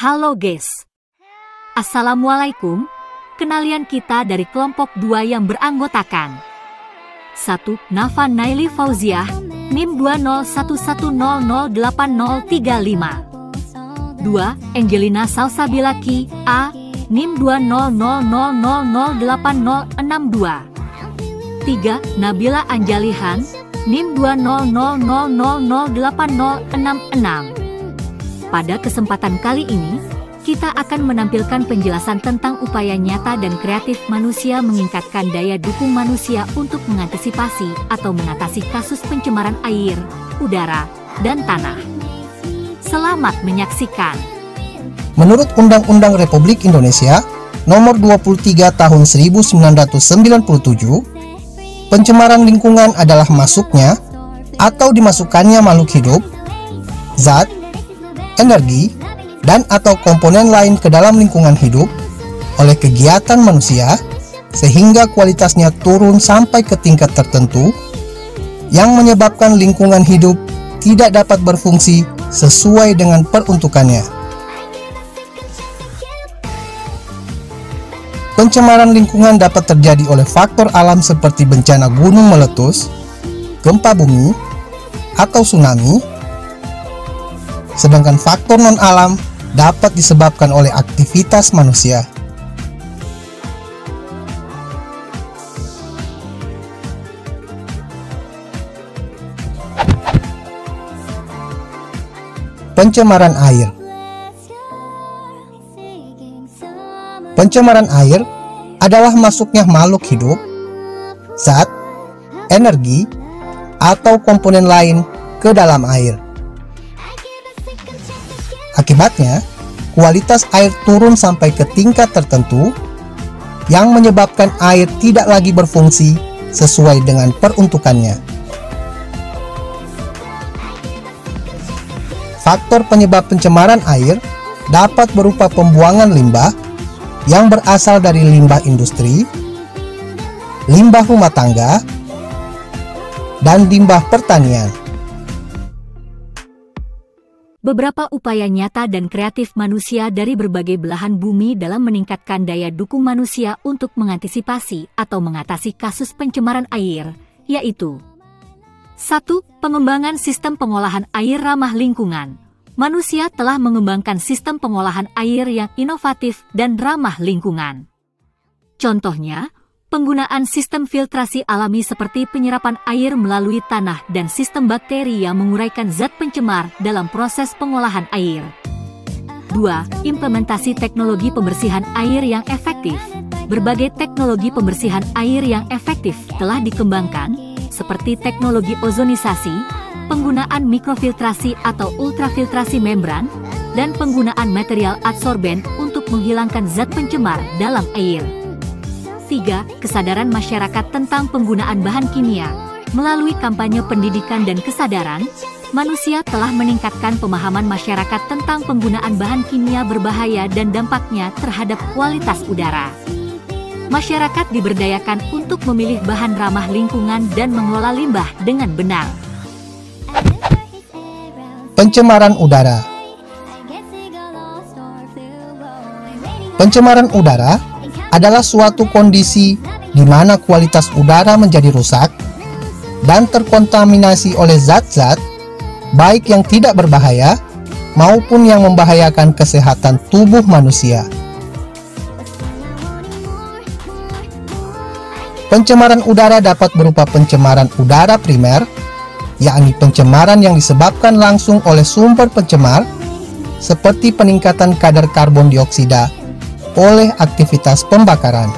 Halo guys. Assalamualaikum. Kenalian kita dari kelompok 2 yang beranggotakan 1. Nafa Naili Fauziah, NIM 20110080035. 2. Angelina Salsabilaki, A, NIM 200080062. 3. Nabila Anjalihan, NIM 200008066. Pada kesempatan kali ini, kita akan menampilkan penjelasan tentang upaya nyata dan kreatif manusia meningkatkan daya dukung manusia untuk mengantisipasi atau mengatasi kasus pencemaran air, udara, dan tanah. Selamat menyaksikan. Menurut Undang-Undang Republik Indonesia Nomor 23 Tahun 1997, pencemaran lingkungan adalah masuknya atau dimasukkannya makhluk hidup, zat, energi, dan atau komponen lain ke dalam lingkungan hidup oleh kegiatan manusia sehingga kualitasnya turun sampai ke tingkat tertentu yang menyebabkan lingkungan hidup tidak dapat berfungsi sesuai dengan peruntukannya. Pencemaran lingkungan dapat terjadi oleh faktor alam seperti bencana gunung meletus, gempa bumi, atau tsunami. Sedangkan faktor non-alam dapat disebabkan oleh aktivitas manusia. Pencemaran air. Pencemaran air adalah masuknya makhluk hidup, zat, energi, atau komponen lain ke dalam air. Akibatnya, kualitas air turun sampai ke tingkat tertentu yang menyebabkan air tidak lagi berfungsi sesuai dengan peruntukannya. Faktor penyebab pencemaran air dapat berupa pembuangan limbah yang berasal dari limbah industri, limbah rumah tangga, dan limbah pertanian. Beberapa upaya nyata dan kreatif manusia dari berbagai belahan bumi dalam meningkatkan daya dukung manusia untuk mengantisipasi atau mengatasi kasus pencemaran air, yaitu 1. Pengembangan sistem pengolahan air ramah lingkungan. Manusia telah mengembangkan sistem pengolahan air yang inovatif dan ramah lingkungan. Contohnya, penggunaan sistem filtrasi alami seperti penyerapan air melalui tanah dan sistem bakteri yang menguraikan zat pencemar dalam proses pengolahan air. 2. Implementasi teknologi pembersihan air yang efektif. Berbagai teknologi pembersihan air yang efektif telah dikembangkan, seperti teknologi ozonisasi, penggunaan mikrofiltrasi atau ultrafiltrasi membran, dan penggunaan material adsorben untuk menghilangkan zat pencemar dalam air. 3. Kesadaran masyarakat tentang penggunaan bahan kimia. Melalui kampanye pendidikan dan kesadaran, manusia telah meningkatkan pemahaman masyarakat tentang penggunaan bahan kimia berbahaya dan dampaknya terhadap kualitas udara. Masyarakat diberdayakan untuk memilih bahan ramah lingkungan dan mengelola limbah dengan benar. Pencemaran udara. Pencemaran udara adalah suatu kondisi di mana kualitas udara menjadi rusak dan terkontaminasi oleh zat-zat, baik yang tidak berbahaya maupun yang membahayakan kesehatan tubuh manusia. Pencemaran udara dapat berupa pencemaran udara primer, yakni pencemaran yang disebabkan langsung oleh sumber pencemar, seperti peningkatan kadar karbon dioksida oleh aktivitas pembakaran.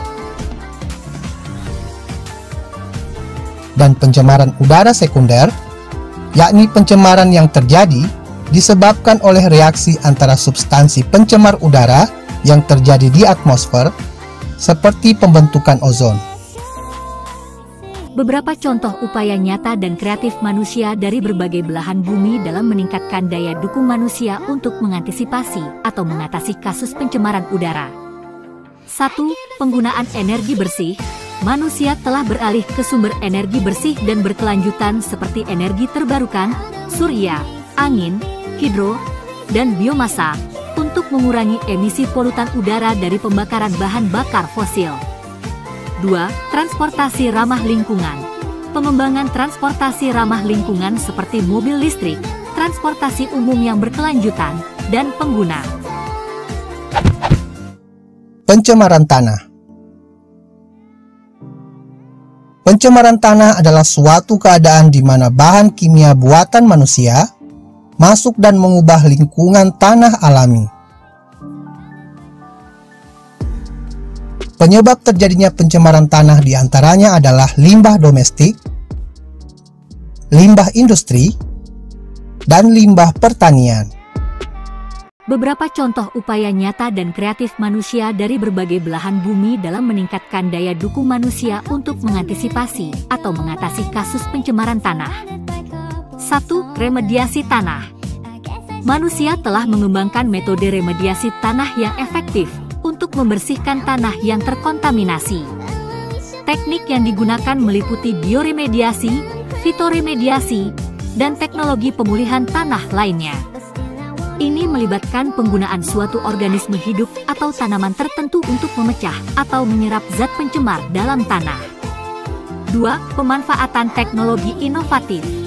Dan pencemaran udara sekunder, yakni pencemaran yang terjadi disebabkan oleh reaksi antara substansi pencemar udara yang terjadi di atmosfer, seperti pembentukan ozon. Beberapa contoh upaya nyata dan kreatif manusia dari berbagai belahan bumi dalam meningkatkan daya dukung manusia untuk mengantisipasi atau mengatasi kasus pencemaran udara. 1. Penggunaan energi bersih. Manusia telah beralih ke sumber energi bersih dan berkelanjutan seperti energi terbarukan, surya, angin, hidro, dan biomasa, untuk mengurangi emisi polutan udara dari pembakaran bahan bakar fosil. 2. Transportasi ramah lingkungan. Pengembangan transportasi ramah lingkungan seperti mobil listrik, transportasi umum yang berkelanjutan, dan pengguna. Pencemaran tanah. Pencemaran tanah adalah suatu keadaan di mana bahan kimia buatan manusia masuk dan mengubah lingkungan tanah alami. Penyebab terjadinya pencemaran tanah diantaranya adalah limbah domestik, limbah industri, dan limbah pertanian. Beberapa contoh upaya nyata dan kreatif manusia dari berbagai belahan bumi dalam meningkatkan daya dukung manusia untuk mengantisipasi atau mengatasi kasus pencemaran tanah. 1. Remediasi tanah. Manusia telah mengembangkan metode remediasi tanah yang efektif untuk membersihkan tanah yang terkontaminasi. Teknik yang digunakan meliputi bioremediasi, fitoremediasi, dan teknologi pemulihan tanah lainnya. Ini melibatkan penggunaan suatu organisme hidup atau tanaman tertentu untuk memecah atau menyerap zat pencemar dalam tanah. 2. Pemanfaatan teknologi inovatif.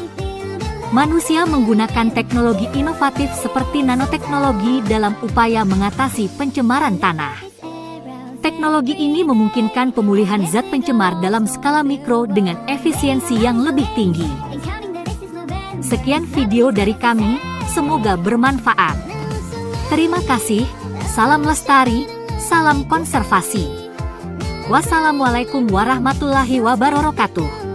Manusia menggunakan teknologi inovatif seperti nanoteknologi dalam upaya mengatasi pencemaran tanah. Teknologi ini memungkinkan pemulihan zat pencemar dalam skala mikro dengan efisiensi yang lebih tinggi. Sekian video dari kami, semoga bermanfaat. Terima kasih, salam lestari, salam konservasi. Wassalamualaikum warahmatullahi wabarakatuh.